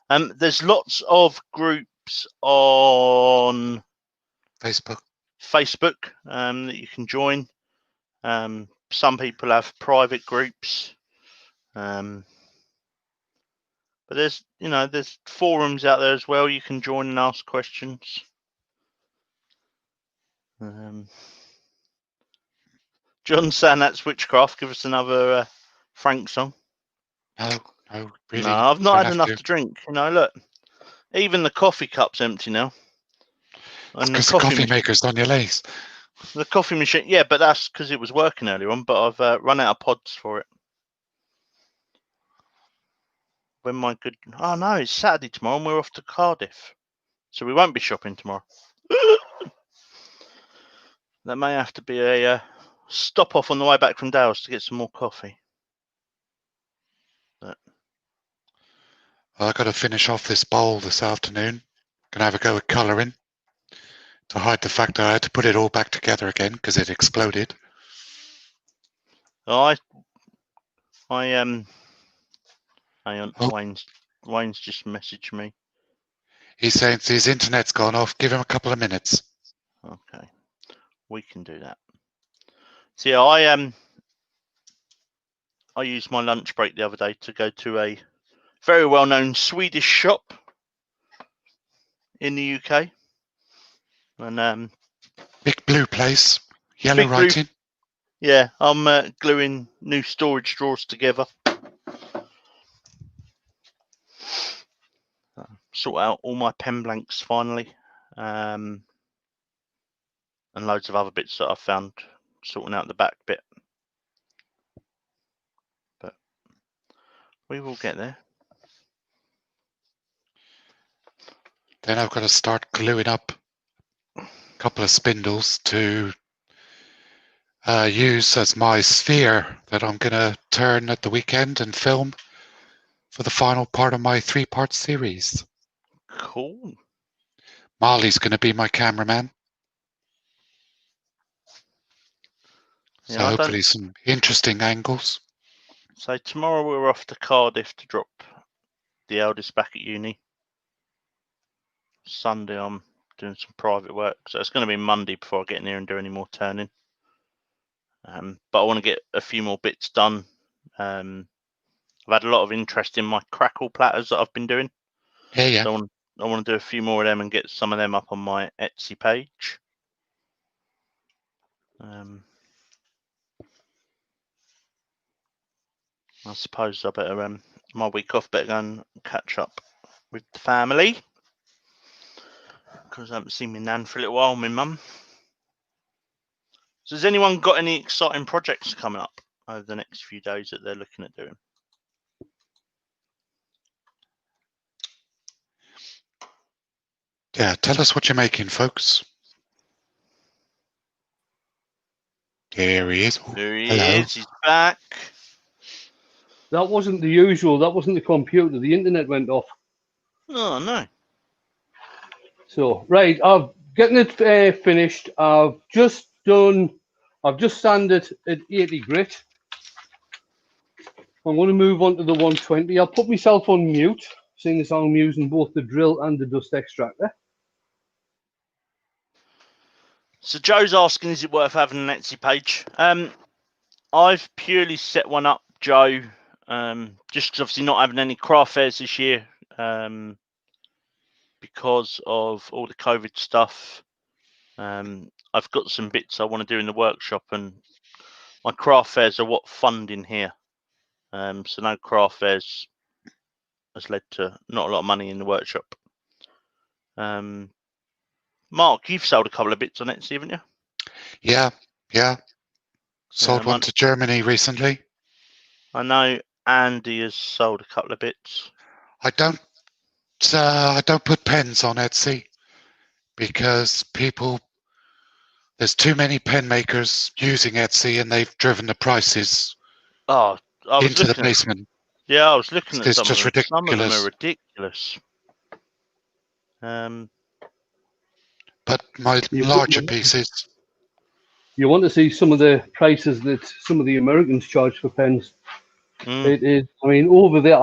There's lots of groups on Facebook. Facebook that you can join. some people have private groups. But there's forums out there as well. You can join and ask questions. John saying that's witchcraft. Give us another Frank song. No, really. No, I've not don't had enough to drink. Look, even the coffee cup's empty now. And Because the coffee maker's on your legs. The coffee machine, yeah, but that's because it was working earlier on. But I've run out of pods for it. Oh no, it's Saturday tomorrow and we're off to Cardiff. So we won't be shopping tomorrow. That may have to be a stop off on the way back from Dales to get some more coffee. Well, I've got to finish off this bowl this afternoon. Gonna have a go at colouring to hide the fact that I had to put it all back together again because it exploded. Hang on, Oh. Wayne's just messaged me. He's saying his internet's gone off. Give him a couple of minutes. Okay, we can do that. So yeah, I used my lunch break the other day to go to a very well-known Swedish shop in the UK, and Big blue place, yellow Big blue. writing. Yeah, I'm gluing new storage drawers together. Sort out all my pen blanks finally, and loads of other bits that I've found sorting out the back bit. But we will get there. Then I've got to start gluing up a couple of spindles to use as my sphere that I'm going to turn at the weekend and film for the final part of my 3-part series. Cool. Marley's going to be my cameraman. So Yeah, hopefully some interesting angles. So tomorrow we're off to Cardiff to drop the eldest back at uni. Sunday I'm doing some private work, so it's going to be Monday before I get in here and do any more turning. But I want to get a few more bits done. I've had a lot of interest in my crackle platters that I've been doing. Yeah. So I want to do a few more of them and get some of them up on my Etsy page. I suppose I better my week off, better go and catch up with the family because I haven't seen my nan for a little while, my mum. So has anyone got any exciting projects coming up over the next few days that they're looking at doing? Yeah, tell us what you're making, folks. There he is. There he Hello. is. He's back. That wasn't the usual. That wasn't the computer. The internet went off. Oh, no. So, right, I'm getting it finished. I've just sanded at 80 grit. I'm going to move on to the 120. I'll put myself on mute, seeing as I'm using both the drill and the dust extractor. So Joe's asking, is it worth having an Etsy page? I've purely set one up, Joe, just because obviously not having any craft fairs this year because of all the COVID stuff. I've got some bits I want to do in the workshop, and my craft fairs are what fund in here. So no craft fairs has led to not a lot of money in the workshop. Mark, you've sold a couple of bits on Etsy, haven't you? Yeah. Sold one to Germany recently. I know Andy has sold a couple of bits. I don't put pens on Etsy because there's too many pen makers using Etsy and they've driven the prices into the basement. Yeah, I was looking at It's some just of them. Some of them ridiculous. are ridiculous. But my larger pieces. You want to see some of the prices that some of the Americans charge for pens. It is, I mean, over there,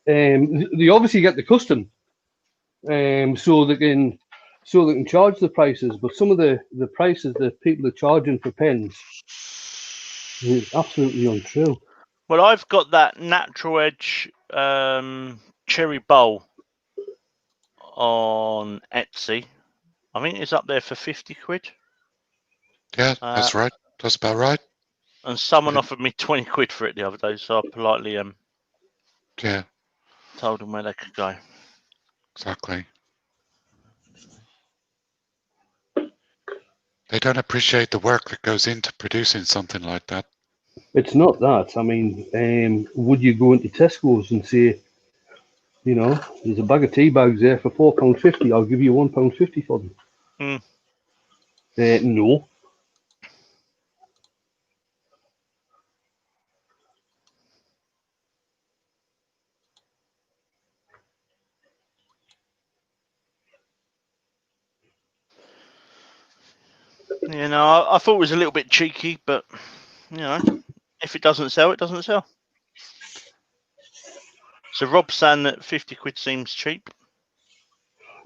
they obviously get the custom, so they can charge the prices. But some of the prices that people are charging for pens, It's absolutely untrue. Well, I've got that Natural Edge cherry bowl on Etsy. I think it's up there for 50 quid. Yeah, that's right. That's about right. And someone offered me 20 quid for it the other day, so I politely Yeah, told them where they could go. exactly. They don't appreciate the work that goes into producing something like that. It's not that. I mean, would you go into Tesco's and say, you know, there's a bag of tea bags there for £4.50. I'll give you £1.50 for them. No. You know, I thought it was a little bit cheeky, but you know, if it doesn't sell, it doesn't sell. So Rob's saying that 50 quid seems cheap.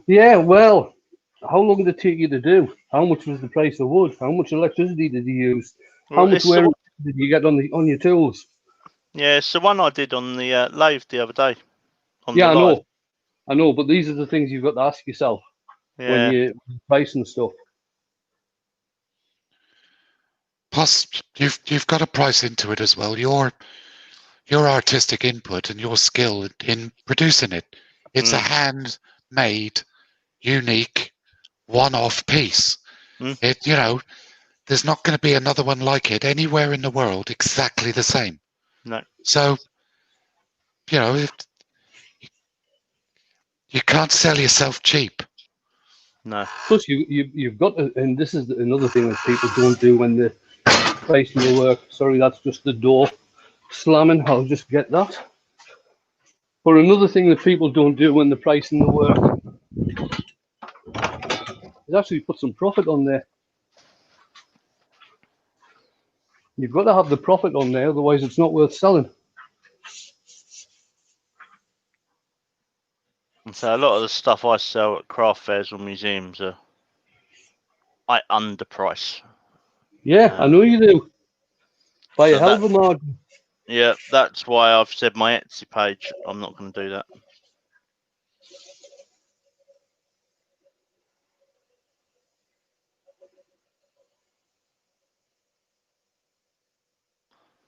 Yeah, well, how long did it take you to do? How much was the price of wood? How much electricity did you use? How Well, much wear did you get on your tools? Yeah, it's the one I did on the lathe the other day. Yeah, I know, but these are the things you've got to ask yourself when Yeah. you're pricing stuff. Plus, you've got to price into it as well. Your artistic input and your skill in producing it. It's a handmade, unique, one-off piece. It, you know, there's not going to be another one like it anywhere in the world exactly the same. No. So, you know, you can't sell yourself cheap. No. Plus, you've got to, and this is another thing that people don't do when they're pricing the work. Sorry, that's just the door slamming. I'll just get that. But another thing that people don't do when they're pricing the work is actually put some profit on there. You've got to have the profit on there, otherwise it's not worth selling. And so a lot of the stuff I sell at craft fairs or museums I underprice. Yeah, I know you do. By a hell of a margin. Yeah, that's why I've said my Etsy page, I'm not going to do that.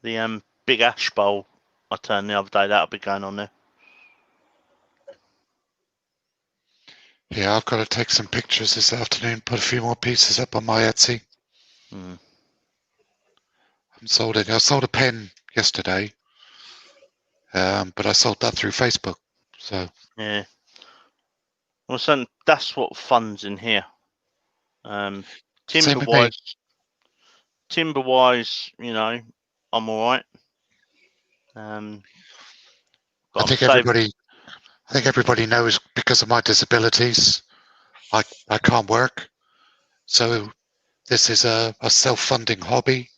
The big ash bowl I turned the other day, that'll be going on there. Yeah, I've got to take some pictures this afternoon, put a few more pieces up on my Etsy. I sold it. I sold a pen yesterday, but I sold that through Facebook. So yeah, well, so that's what funds in here. Timber wise, you know, I'm all right. I think everybody knows because of my disabilities, I can't work. So this is a self-funding hobby.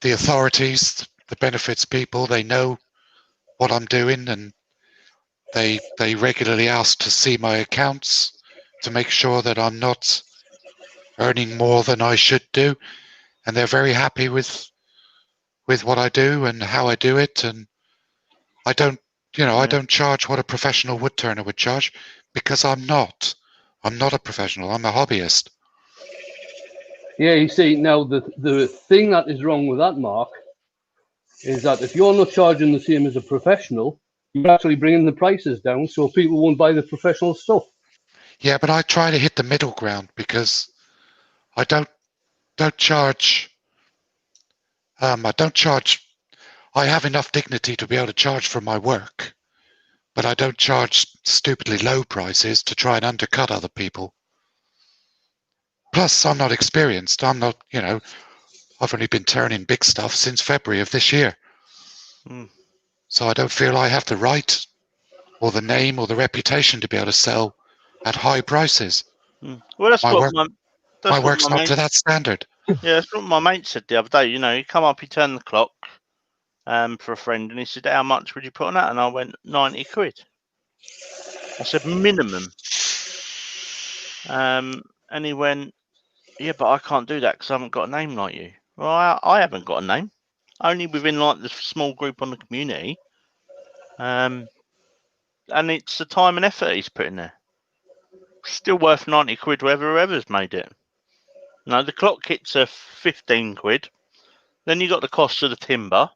The authorities, the benefits people, they know what I'm doing, and they regularly ask to see my accounts to make sure that I'm not earning more than I should do, and they're very happy with what I do and how I do it. And I don't, I don't charge what a professional wood turner would charge, because I'm not a professional. I'm a hobbyist. Yeah, you see, now the thing that is wrong with that, Mark, is that if you're not charging the same as a professional, you're actually bringing the prices down, so people won't buy the professional stuff. Yeah, but I try to hit the middle ground, because I don't charge. I have enough dignity to be able to charge for my work, but I don't charge stupidly low prices to try and undercut other people. Plus, I'm not experienced. I'm not, I've only been turning big stuff since February of this year. So I don't feel I have the right or the name or the reputation to be able to sell at high prices. Well, that's my what my work's not to that standard. Yeah, that's what my mate said the other day. You know, he come up, he turned the clock for a friend, and he said, "How much would you put on that?" And I went, 90 quid. I said, minimum. And he went, "Yeah, but I can't do that because I haven't got a name like you." Well, I haven't got a name. only within like the small group on the community. And it's the time and effort he's put in there. Still worth 90 quid whoever's made it. No, the clock kits are 15 quid. Then you got the cost of the timber.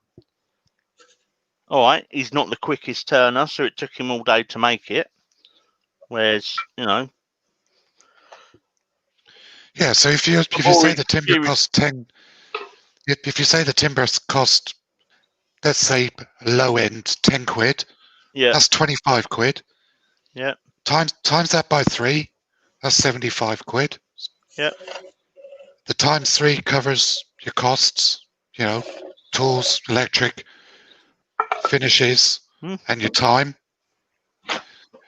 All right, he's not the quickest turner, so it took him all day to make it. Whereas, you know, Yeah, so if you say the timber costs 10, if you say the timber cost, let's say low end 10 quid, yeah, that's 25 quid. yeah, Times that by 3, that's 75 quid. yeah. The times 3 covers your costs, you know, tools, electric, finishes, and your time.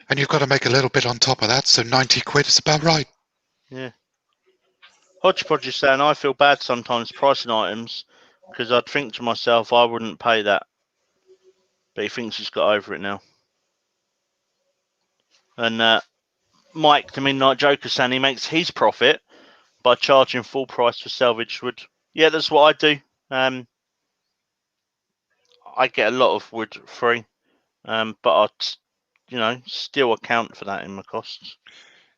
And you've got to make a little bit on top of that, so 90 quid is about right. Yeah. Hodgepodge is saying, I feel bad sometimes pricing items because I'd think to myself I wouldn't pay that. But he thinks he's got over it now. And Mike, the Midnight Joker, saying he makes his profit by charging full price for salvaged wood. Yeah, that's what I do. I get a lot of wood free, but I, still account for that in my costs.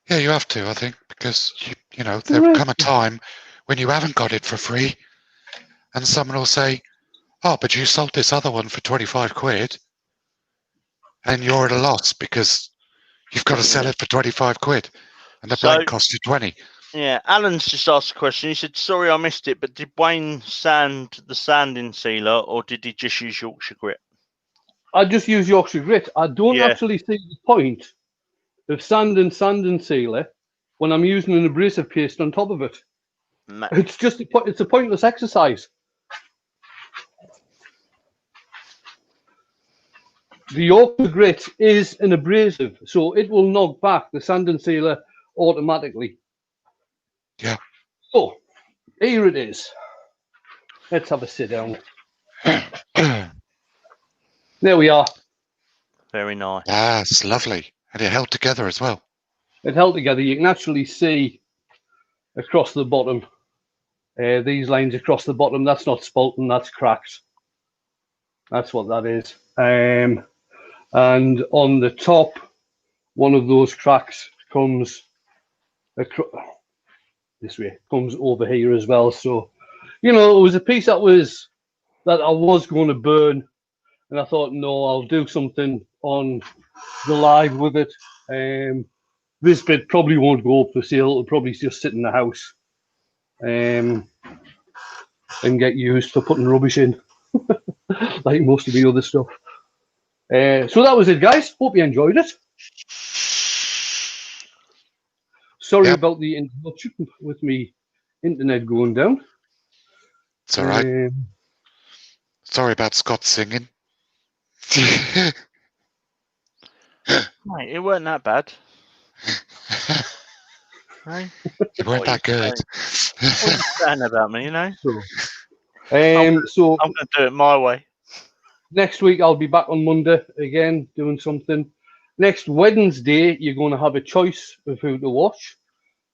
Yeah, you have to, I think, because you know there will come a time when you haven't got it for free, and someone will say, "Oh, but you sold this other one for 25 quid," and you're at a loss because you've got to sell it for 25 quid, and the blank cost you 20. Yeah, Alan's just asked a question. He said, "Sorry, I missed it, but did Wayne sand the sanding sealer, or did he just use Yorkshire grit?" I just use Yorkshire grit. I don't actually see the point of sanding sealer when I'm using an abrasive paste on top of it. No. It's a pointless exercise. The Yorkshire grit is an abrasive, so it will knock back the sanding sealer automatically. Yeah. So here it is. Let's have a sit down. There we are. Very nice. Ah, it's lovely. And it held together as well. It held together. You can actually see across the bottom, these lines across the bottom. That's not spalting, that's cracked. That's what that is. And on the top, one of those cracks comes this way, comes over here as well. So, you know, it was a piece that I was going to burn, and I thought, no, I'll do something on the live with it. This bit probably won't go up for sale. It'll probably just sit in the house and get used for putting rubbish in, like most of the other stuff. So that was it, guys. Hope you enjoyed it. Sorry about the interruption with me internet going down. It's all right. Sorry about Scott singing. Mate, it weren't that bad. Right? You weren't that good. What are you saying about me, you know? So I'm going to do it my way. Next week I'll be back on Monday again doing something. Next Wednesday you're going to have a choice of who to watch,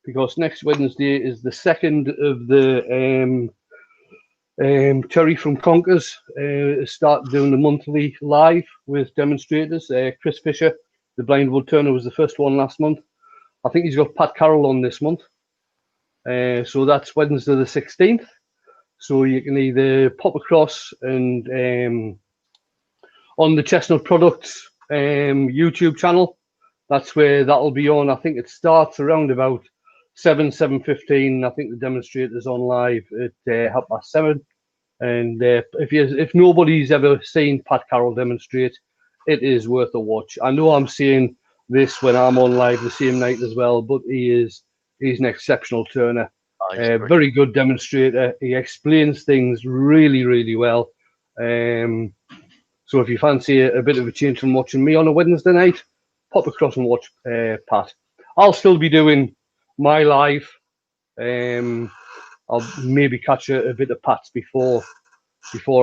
because next Wednesday is the second of the Terry from Conkers start doing the monthly live with demonstrators. Chris Fisher, the blind wood turner, was the first one last month. I think he's got Pat Carroll on this month. So that's Wednesday the 16th. So you can either pop across and on the Chestnut Products YouTube channel, that's where that'll be on. I think it starts around about 7:15. I think the demonstrator's on live at 7:30. And if nobody's ever seen Pat Carroll demonstrate, it is worth a watch. I know I'm seeing this when I'm on live the same night as well, but he's an exceptional turner. Very good demonstrator. He explains things really, really well. So if you fancy a bit of a change from watching me on a Wednesday night, pop across and watch Pat. I'll still be doing my live. I'll maybe catch a bit of Pat's before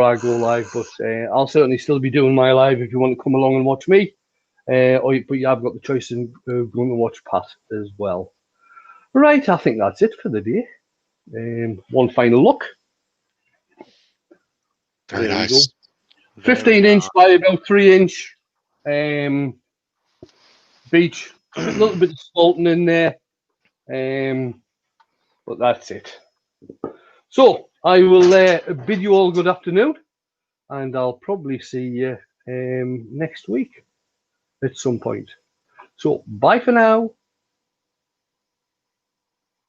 I go live, but I'll certainly still be doing my live if you want to come along and watch me. But you have got the choice of going to watch Pat as well. Right, I think that's it for the day. One final look. Very There we nice. go. 15-inch by about 3-inch beach. A little bit of spalting in there, but that's it. So I will bid you all good afternoon, and I'll probably see you next week at some point. So bye for now.